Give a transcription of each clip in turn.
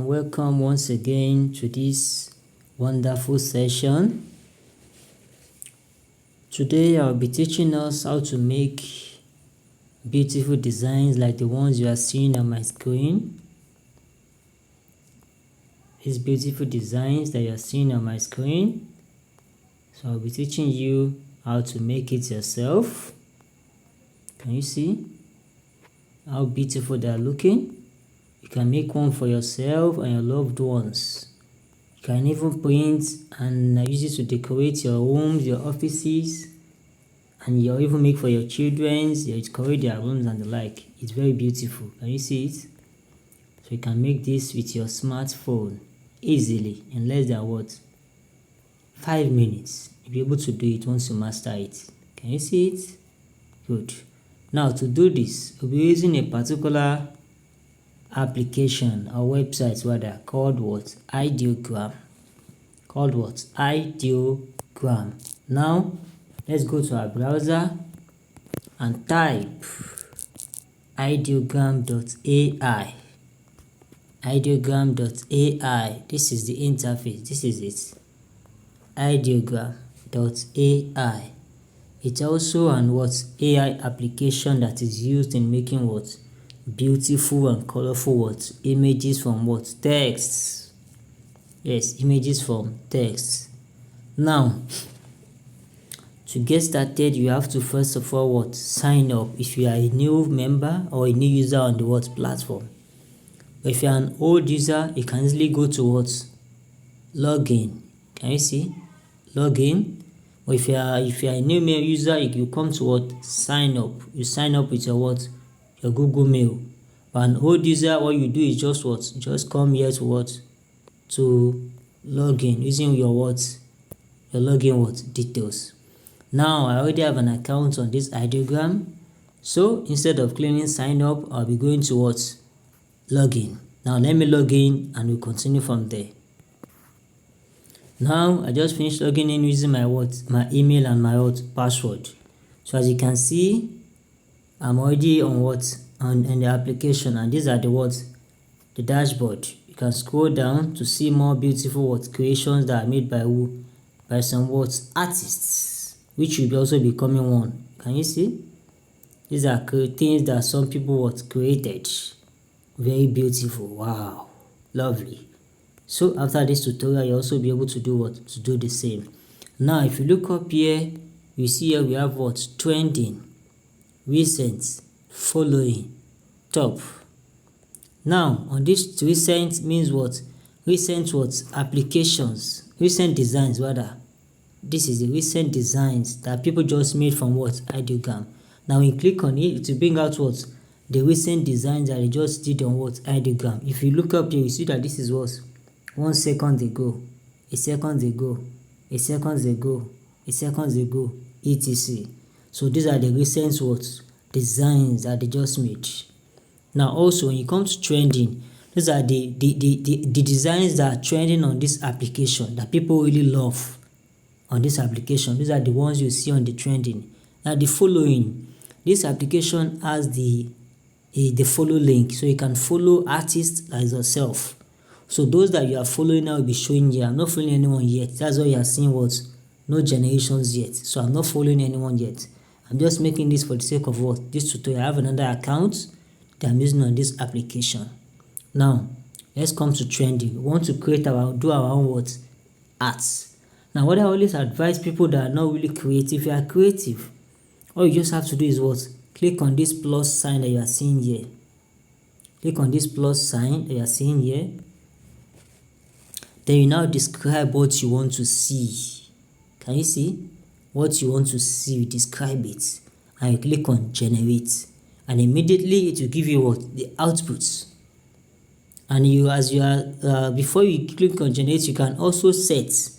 and welcome once again to this wonderful session. Today I'll be teaching us how to make beautiful designs like the ones you are seeing on my screen. These beautiful designs that you are seeing on my screen. So I'll be teaching you how to make it yourself. Can you see how beautiful they are looking? You can make one for yourself and your loved ones. You can even print and use it to decorate your homes, your offices, and you even make for your children's, you decorate their rooms and the like. It's very beautiful. Can you see it? So you can make this with your smartphone easily in less than what? 5 minutes. You'll be able to do it once you master it. Can you see it? Good. Now to do this, we'll be using a particular application or website rather called what? Ideogram. Ideogram. Now let's go to our browser and type ideogram.ai. Ideogram.ai. This is the interface. This is it. Ideogram.ai. It's also an AI application that is used in making beautiful and colorful images from texts. Yes, images from text. Now to get started, you have to first of all sign up if you are a new member or a new user on the platform. But if you are an old user, you can easily go to login. Can you see? Login. Or if you are a new mail user, you come to sign up. You sign up with your Google Mail. But an old user, what you do is just come here to to login using your login details. Now I already have an account on this Ideogram, so instead of clicking sign up, I'll be going to login. Now let me log in and we'll continue from there. Now I just finished logging in using my my email and my password. So as you can see, I'm already on on the application, and these are the dashboard. You can scroll down to see more beautiful creations that are made by by some artists, which will also be becoming one. Can you see? These are things that some people created. Very beautiful. Wow, lovely. So after this tutorial, you'll also be able to do to do the same. Now if you look up here, you see here we have trending, recent, following, top. Now on this recent means recent applications, recent designs rather. This is the recent designs that people just made from Ideogram. Now when you click on it, to bring out the recent designs that they just did on Ideogram. If you look up here, you see that this is 1 second ago, a second ago, a second ago, a second ago, etc. So these are the recent designs that they just made. Now also when you come to trending, these are the designs that are trending on this application that people really love on this application. These are the ones you see on the trending. Now the following, this application has the follow link, so you can follow artists as yourself. So those that you are following now will be showing here. I'm not following anyone yet. That's why you are seeing no generations yet. So I'm not following anyone yet. I'm just making this for the sake of this tutorial. I have another account that I'm using on this application. Now let's come to trending. We want to do our own arts. Now what I always advise people that are not really creative, if you are creative, all you just have to do is click on this plus sign that you are seeing here. Click on this plus sign that you are seeing here. Then you now describe what you want to see. Can you see? What you want to see, you describe it. And you click on generate. And immediately it will give you the outputs. And before you click on generate, you can also set,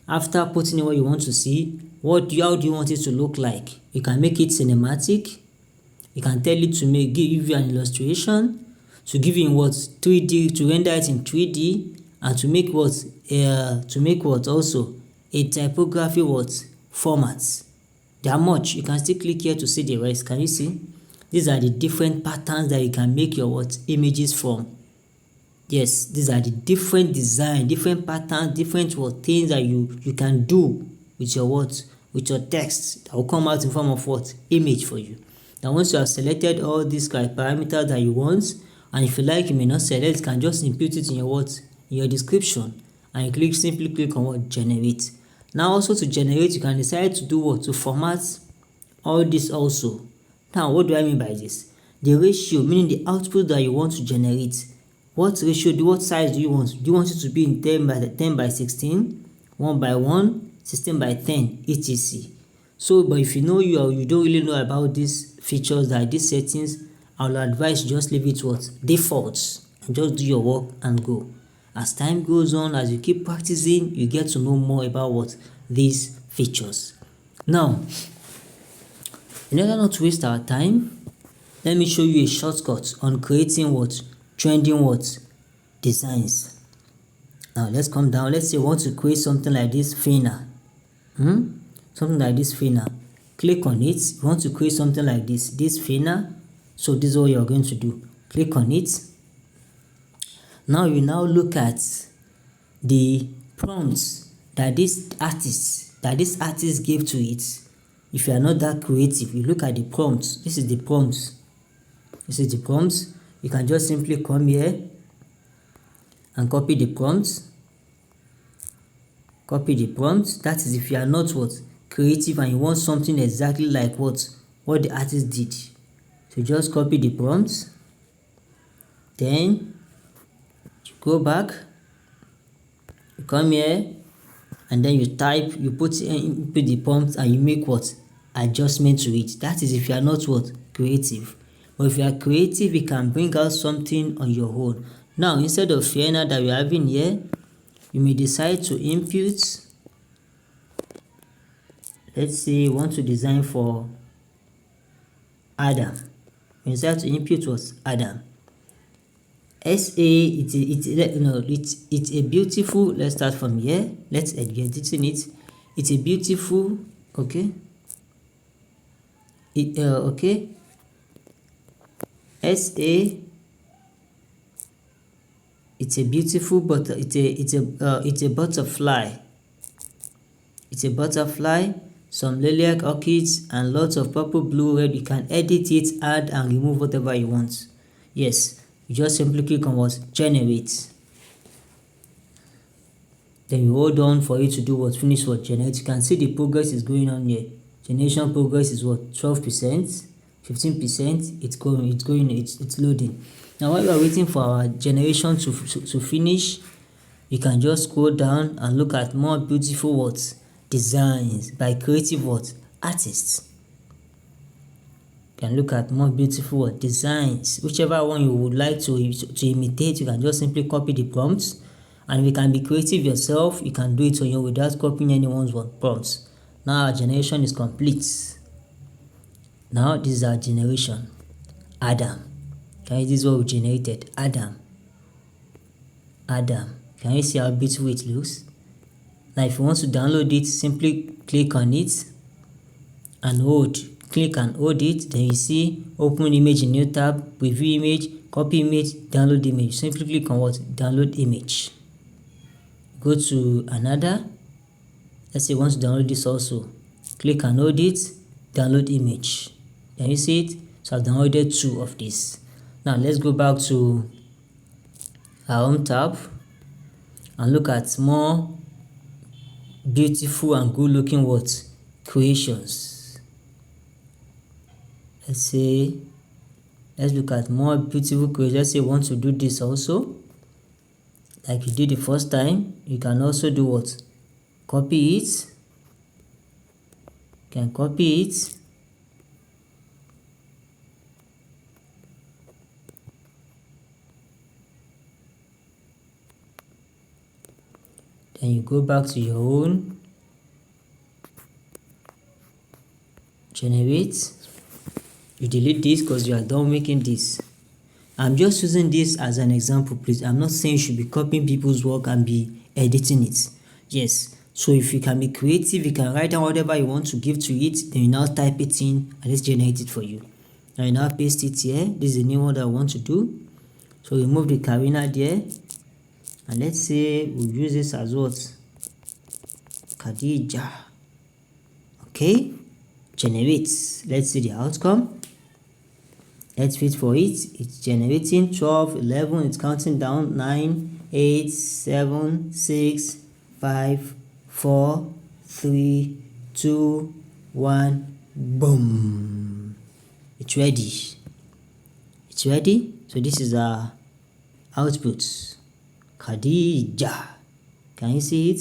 after putting in what you want to see, how do you want it to look like. You can make it cinematic. You can tell it to give you an illustration, to give you 3D, to render it in 3D, and to make also a typography formats. There are much. You can still click here to see the rest. Can you see? These are the different patterns that you can make your images from. Yes, these are the different design, different patterns, different what things that you can do with your what, with your text that will come out in form of what, image for you. Now once you have selected all these parameters that you want, and if you like you may not select, you can just input it in your what, in your description, and you simply click on what, generate. Now also to generate, you can decide to do what, to format all this also. Now what do I mean by this? The ratio, meaning the output that you want to generate. What ratio, what size do you want? Do you want it to be in 10 by 16, 1 by 1, 16 by 10, etc. So, but if you know you don't really know about these features, like these settings, I will advise you just leave it what, defaults, and just do your work and go. As time goes on, as you keep practicing, you get to know more about what, these features. Now, in order not to waste our time, let me show you a shortcut on creating what, trending what, designs. Now let's come down. Let's say we want to create something like this banner. Something like this banner. Click on it. You want to create something like this banner. So this is what you're going to do. Click on it. Now you now look at the prompts that this artist gave to it. If you are not that creative, you look at the prompts. This is the prompts. This is the prompts. You can just simply come here and copy the prompts. Copy the prompts. That is if you are not what, creative, and you want something exactly like what the artist did. So just copy the prompts. Then you go back. You come here, and then you type. You put the prompts, and you make what, adjustment to it. That is if you are not what, creative. But if you are creative, you can bring out something on your own. Now, instead of banner that we are having here, you may decide to input. Let's say you want to design for Adam. You decide to input what, Adam. SA, it's a beautiful. Let's start from here. Let's edit it. It's a beautiful. Okay. Okay. SA, it's a beautiful, but it's a butterfly. It's a butterfly, some lilac orchids, and lots of purple, blue, red. You can edit it, add and remove whatever you want. Yes, you just simply click on what, generate. Then you hold on for it to do what, finish what, generate. You can see the progress is going on here. Generation progress is what, 12%. 15%, it's loading. Now while we are waiting for our generation to finish, you can just scroll down and look at more beautiful what, designs by creative what, artists. You can look at more beautiful what, designs. Whichever one you would like to imitate, you can just simply copy the prompts. And if you can be creative yourself, you can do it on your own without copying anyone's prompts. Now our generation is complete. Now this is our generation. Adam. Okay, this is what we generated. Adam. Can you see how beautiful it looks? Now if you want to download it, simply click on it and hold. Click and hold it. Then you see open image in new tab, preview image, copy image, download image. Simply click on what? Download image. Go to another. Let's say you want to download this also. Click and hold it, download image. Can you see it? So I've downloaded 2 of this. Now let's go back to our home tab and look at more beautiful and good looking what, creations. Let's look at more beautiful creations. Let's say you want to do this also, like you did the first time. You can also do what? Copy it. You can copy it. Then you go back to your own, generate. You delete this because you are done making this. I'm just using this as an example, please. I'm not saying you should be copying people's work and be editing it. Yes, so if you can be creative, you can write down whatever you want to give to it, then you now type it in and let's generate it for you. Now you now paste it here. This is the new one that I want to do. So remove the carina there, and let's say we'll use this as what? Khadija. Okay, generate. Let's see the outcome. Let's wait for it. It's generating 12, 11. It's counting down 9, 8, 7, 6, 5, 4, 3, 2, 1. Boom. It's ready. It's ready. So this is our output. Khadija. Can you see it?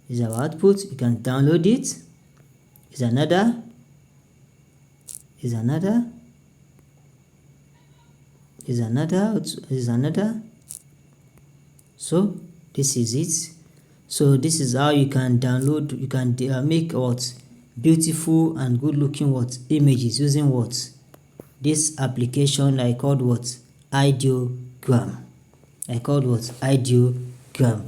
This is our output. You can download it. Is another. Is another. Is another. Is another. So this is it. So this is how you can download. You can make what beautiful and good looking what images using what this application I called what Ideogram. I called what Ideogram.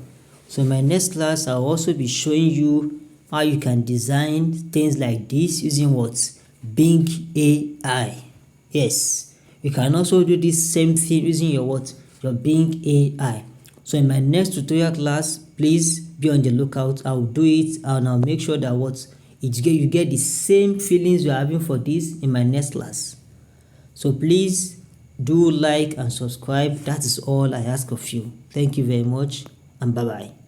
So in my next class I'll also be showing you how you can design things like this using what Bing AI. Yes, you can also do this same thing using your Bing AI. So in my next tutorial class, please be on the lookout. I'll do it and I'll make sure that you get the same feelings you're having for this in my next class. So please do like and subscribe. That is all I ask of you. Thank you very much and bye bye.